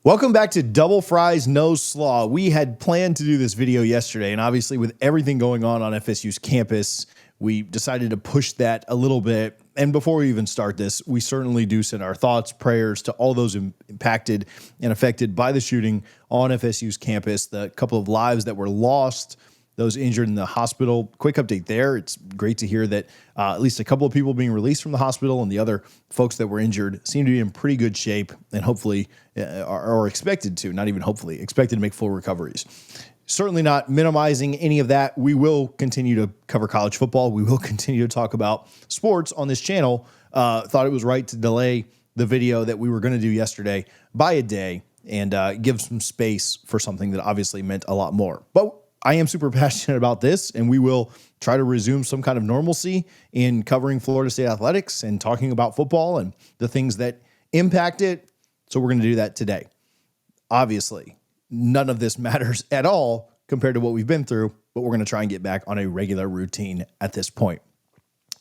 Welcome back to Double Fries No Slaw. We had planned to do this video yesterday, and obviously with everything going on FSU's campus, we decided to push that a little bit. And before we even start this, we certainly do send our thoughts, prayers to all those impacted and affected by the shooting on FSU's campus, the couple of lives that were lost, those injured in the hospital. Quick update there. It's great to hear that at least a couple of people being released from the hospital and the other folks that were injured seem to be in pretty good shape and hopefully are expected to, not even hopefully, expected to make full recoveries. Certainly not minimizing any of that. We will continue to cover college football. We will continue to talk about sports on this channel. Thought it was right to delay the video that we were going to do yesterday by a day and give some space for something that obviously meant a lot more. But I am super passionate about this, and we will try to resume some kind of normalcy in covering Florida State athletics and talking about football and the things that impact it. So we're going to do that today. Obviously, none of this matters at all compared to what we've been through, but we're going to try and get back on a regular routine at this point.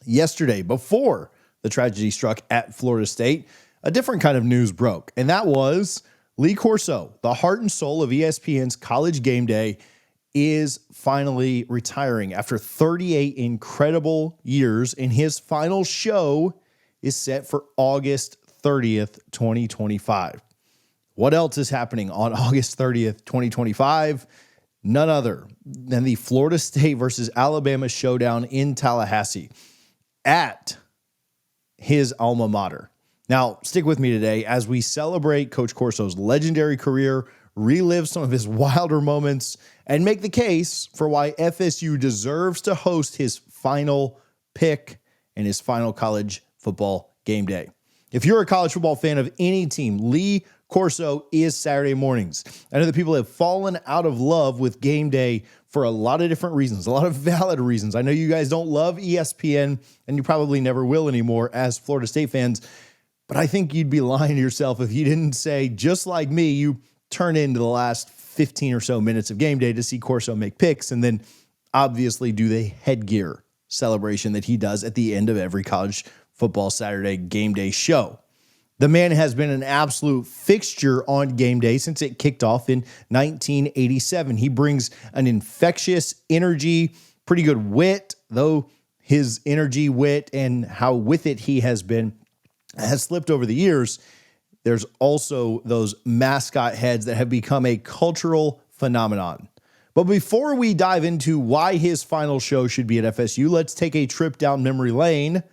Yesterday, before the tragedy struck at Florida State, a different kind of news broke, and that was Lee Corso, the heart and soul of ESPN's College Game Day, is finally retiring after 38 incredible years, and his final show is set for August 30th, 2025. What else is happening on August 30th, 2025? None other than the Florida State versus Alabama showdown in Tallahassee at his alma mater. Now, stick with me today as we celebrate Coach Corso's legendary career, relive some of his wilder moments, and make the case for why FSU deserves to host his final pick and his final college football game day. If you're a college football fan of any team, Lee Corso is Saturday mornings. I know that people have fallen out of love with game day for a lot of different reasons, a lot of valid reasons. I know you guys don't love ESPN, and you probably never will anymore as Florida State fans, but I think you'd be lying to yourself if you didn't say, just like me, you turn into the last 15 or so minutes of game day to see Corso make picks and then obviously do the headgear celebration that he does at the end of every college football Saturday game day show. The man has been an absolute fixture on game day since it kicked off in 1987. He brings an infectious energy, pretty good wit, though his energy, wit, and how with it he has been has slipped over the years. There's also those mascot heads that have become a cultural phenomenon. But before we dive into why his final show should be at FSU, let's take a trip down memory lane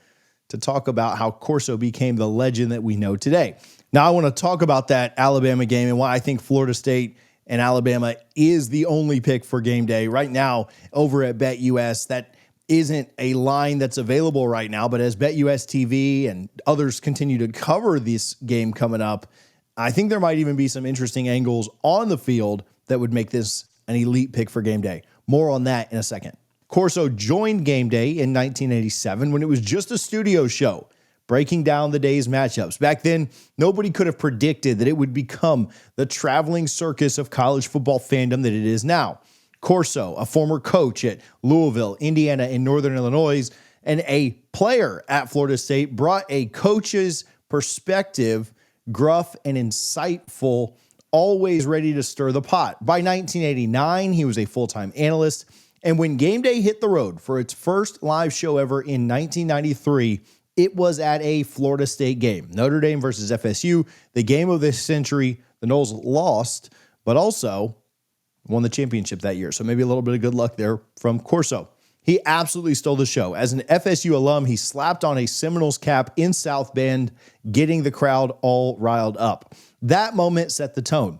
to talk about how Corso became the legend that we know today. Now, I want to talk about that Alabama game and why I think Florida State and Alabama is the only pick for game day. Right now, over at BetUS, that isn't a line that's available right now, but as BetUS TV and others continue to cover this game coming up, I think there might even be some interesting angles on the field that would make this an elite pick for game day. More on that in a second. Corso joined game day in 1987 when it was just a studio show, breaking down the day's matchups. Back then, nobody could have predicted that it would become the traveling circus of college football fandom that it is now. Corso, a former coach at Louisville, Indiana, and Northern Illinois, and a player at Florida State, brought a coach's perspective, gruff and insightful, always ready to stir the pot. By 1989, he was a full-time analyst, and when game day hit the road for its first live show ever in 1993, it was at a Florida State game. Notre Dame versus FSU, the game of this century. The Noles lost, but also won the championship that year. So maybe a little bit of good luck there from Corso. He absolutely stole the show. As an FSU alum, he slapped on a Seminoles cap in South Bend, getting the crowd all riled up. That moment set the tone.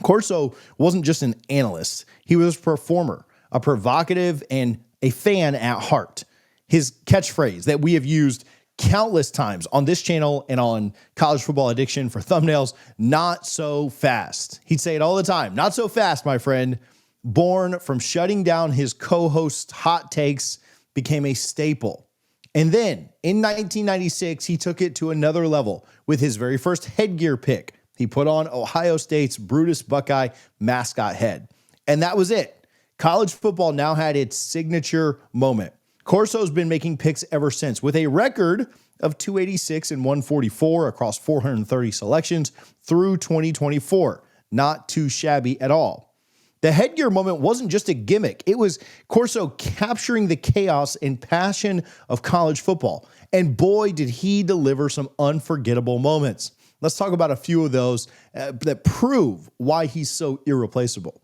Corso wasn't just an analyst. He was a performer, a provocative, and a fan at heart. His catchphrase that we have used countless times on this channel and on College Football Addiction for thumbnails, not so fast. He'd say it all the time. Not so fast, my friend. Born from shutting down his co-host's hot takes, became a staple. And then in 1996, he took it to another level with his very first headgear pick. He put on Ohio State's Brutus Buckeye mascot head. And that was it. College football now had its signature moment. Corso's been making picks ever since, with a record of 286 and 144 across 430 selections through 2024. Not too shabby at all. The headgear moment wasn't just a gimmick. It was Corso capturing the chaos and passion of college football. And boy, did he deliver some unforgettable moments. Let's talk about a few of those that prove why he's so irreplaceable.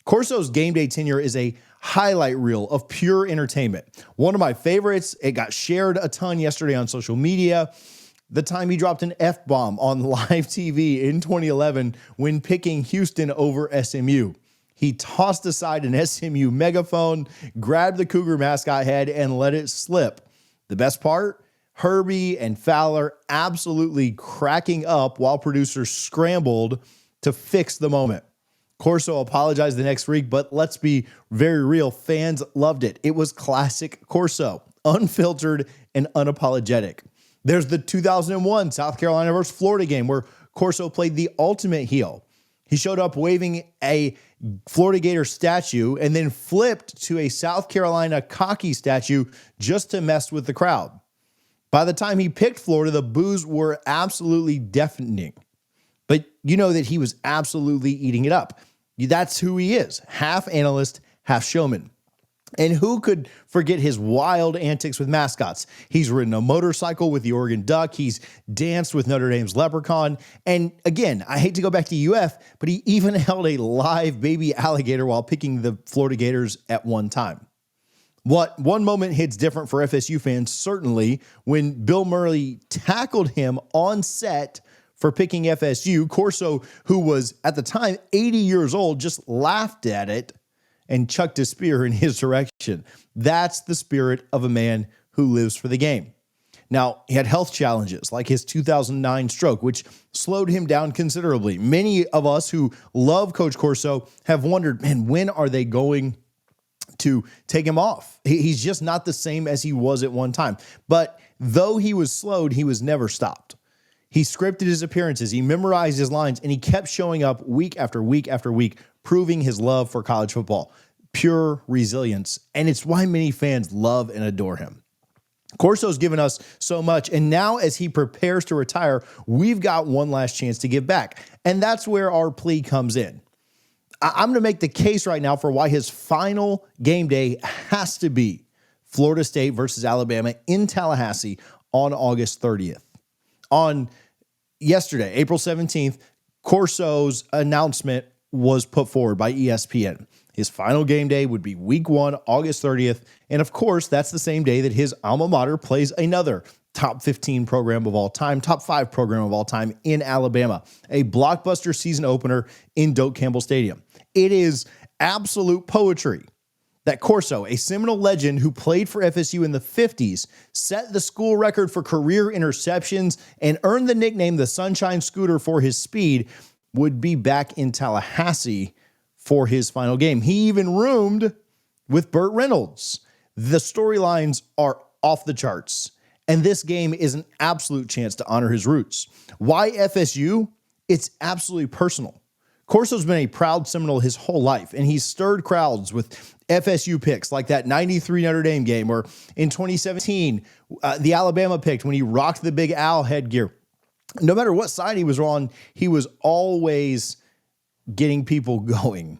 Corso's game day tenure is a highlight reel of pure entertainment. One of my favorites, it got shared a ton yesterday on social media. The time he dropped an F-bomb on live TV in 2011 when picking Houston over SMU. He tossed aside an SMU megaphone, grabbed the Cougar mascot head, and let it slip. The best part? Herbie and Fowler absolutely cracking up while producers scrambled to fix the moment. Corso apologized the next week, but let's be very real. Fans loved it. It was classic Corso, unfiltered and unapologetic. There's the 2001 South Carolina versus Florida game where Corso played the ultimate heel. He showed up waving a Florida Gator statue and then flipped to a South Carolina cocky statue just to mess with the crowd. By the time he picked Florida, the boos were absolutely deafening. But you know that he was absolutely eating it up. That's who he is, half analyst, half showman. And who could forget his wild antics with mascots? He's ridden a motorcycle with the Oregon Duck. He's danced with Notre Dame's Leprechaun. And again, I hate to go back to UF, but he even held a live baby alligator while picking the Florida Gators at one time. What one moment hits different for FSU fans, certainly, when Bill Murray tackled him on set for picking FSU. Corso, who was at the time 80 years old, just laughed at it and chucked a spear in his direction. That's the spirit of a man who lives for the game. Now, he had health challenges like his 2009 stroke, which slowed him down considerably. Many of us who love Coach Corso have wondered, man, when are they going to take him off? He's just not the same as he was at one time. But though he was slowed, he was never stopped. He scripted his appearances, he memorized his lines, and he kept showing up week after week after week, proving his love for college football. Pure resilience. And it's why many fans love and adore him. Corso's given us so much, and now as he prepares to retire, we've got one last chance to give back. And that's where our plea comes in. I'm going to make the case right now for why his final game day has to be Florida State versus Alabama in Tallahassee on August 30th. On yesterday, April 17th, Corso's announcement was put forward by ESPN. His final game day would be week 1, August 30th. And of course, that's the same day that his alma mater plays another top 15 program of all time, top 5 program of all time in Alabama, a blockbuster season opener in Doak Campbell Stadium. It is absolute poetry that Corso, a Seminole legend who played for FSU in the 50s, set the school record for career interceptions and earned the nickname the Sunshine Scooter for his speed, would be back in Tallahassee for his final game. He even roomed with Burt Reynolds. The storylines are off the charts, and this game is an absolute chance to honor his roots. Why FSU? It's absolutely personal. Corso's been a proud Seminole his whole life, and he's stirred crowds with FSU picks like that 93 Notre Dame game, or in 2017, the Alabama pick when he rocked the Big Al headgear. No matter what side he was on, he was always getting people going,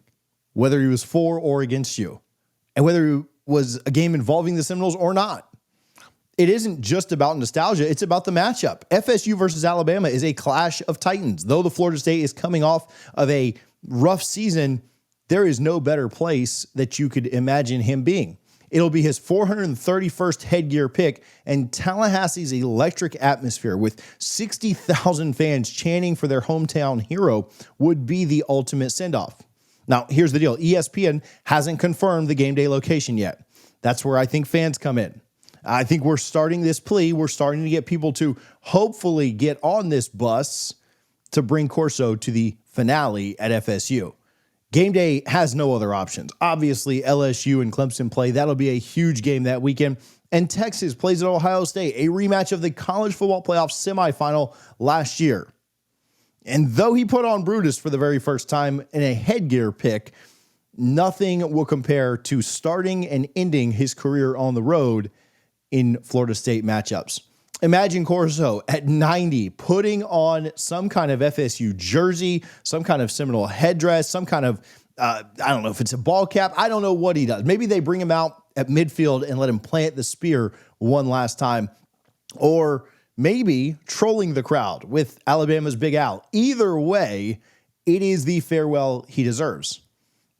whether he was for or against you, and whether it was a game involving the Seminoles or not. It isn't just about nostalgia. It's about the matchup. FSU versus Alabama is a clash of titans. Though the Florida State is coming off of a rough season, there is no better place that you could imagine him being. It'll be his 431st headgear pick, and Tallahassee's electric atmosphere with 60,000 fans chanting for their hometown hero would be the ultimate send-off. Now, here's the deal. ESPN hasn't confirmed the game day location yet. That's where I think fans come in. I think we're starting this plea. We're starting to get people to hopefully get on this bus to bring Corso to the finale at FSU. Game day has no other options. Obviously, LSU and Clemson play. That'll be a huge game that weekend. And Texas plays at Ohio State, a rematch of the college football playoff semifinal last year. And though he put on Brutus for the very first time in a headgear pick, nothing will compare to starting and ending his career on the road in Florida State matchups. Imagine Corso at 90 putting on some kind of FSU jersey, some kind of Seminole headdress, some kind of, I don't know if it's a ball cap. I don't know what he does. Maybe they bring him out at midfield and let him plant the spear one last time. Or maybe trolling the crowd with Alabama's Big Al. Either way, it is the farewell he deserves.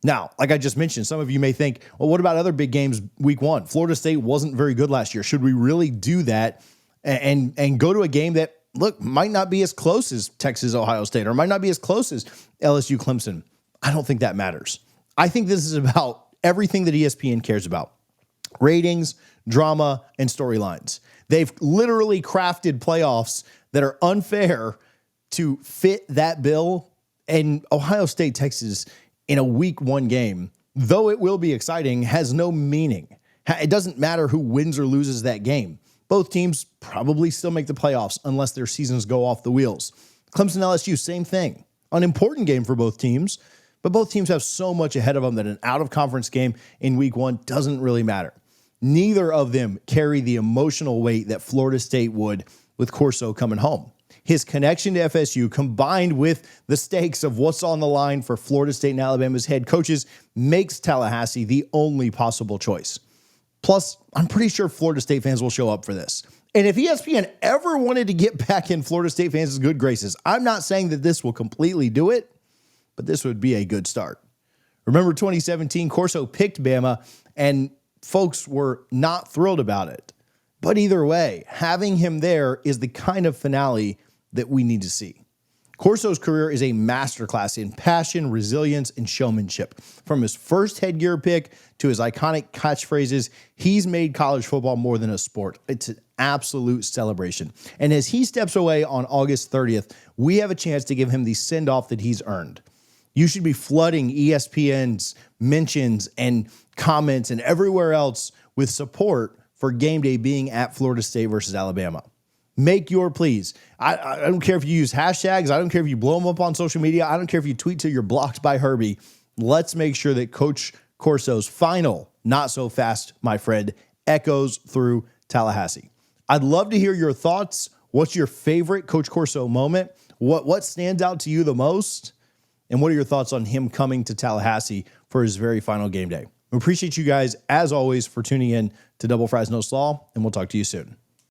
Now, like I just mentioned, some of you may think, well, what about other big games week one? Florida State wasn't very good last year. Should we really do that and go to a game that, look, might not be as close as Texas, Ohio State, or might not be as close as LSU, Clemson? I don't think that matters. I think this is about everything that ESPN cares about: ratings, drama, and storylines. They've literally crafted playoffs that are unfair to fit that bill. And Ohio State, Texas in a week one game, though it will be exciting, has no meaning. It doesn't matter who wins or loses that game. Both teams probably still make the playoffs unless their seasons go off the wheels. Clemson, LSU, same thing. An important game for both teams, but both teams have so much ahead of them that an out-of-conference game in week one doesn't really matter. Neither of them carry the emotional weight that Florida State would with Corso coming home. His connection to FSU, combined with the stakes of what's on the line for Florida State and Alabama's head coaches, makes Tallahassee the only possible choice. Plus, I'm pretty sure Florida State fans will show up for this. And if ESPN ever wanted to get back in Florida State fans' good graces, I'm not saying that this will completely do it, but this would be a good start. Remember 2017, Corso picked Bama, and folks were not thrilled about it. But either way, having him there is the kind of finale that we need to see. Corso's career is a masterclass in passion, resilience, and showmanship. From his first headgear pick to his iconic catchphrases, he's made college football more than a sport. It's an absolute celebration. And as he steps away on August 30th, we have a chance to give him the send-off that he's earned. You should be flooding ESPN's mentions and comments and everywhere else with support for game day being at Florida State versus Alabama. Make your pleas. I don't care if you use hashtags. I don't care if you blow them up on social media. I don't care if you tweet till you're blocked by Herbie. Let's make sure that Coach Corso's final, not so fast, my friend, echoes through Tallahassee. I'd love to hear your thoughts. What's your favorite Coach Corso moment? What stands out to you the most? And what are your thoughts on him coming to Tallahassee for his very final game day? We appreciate you guys, as always, for tuning in to Double Fries No Slaw, and we'll talk to you soon.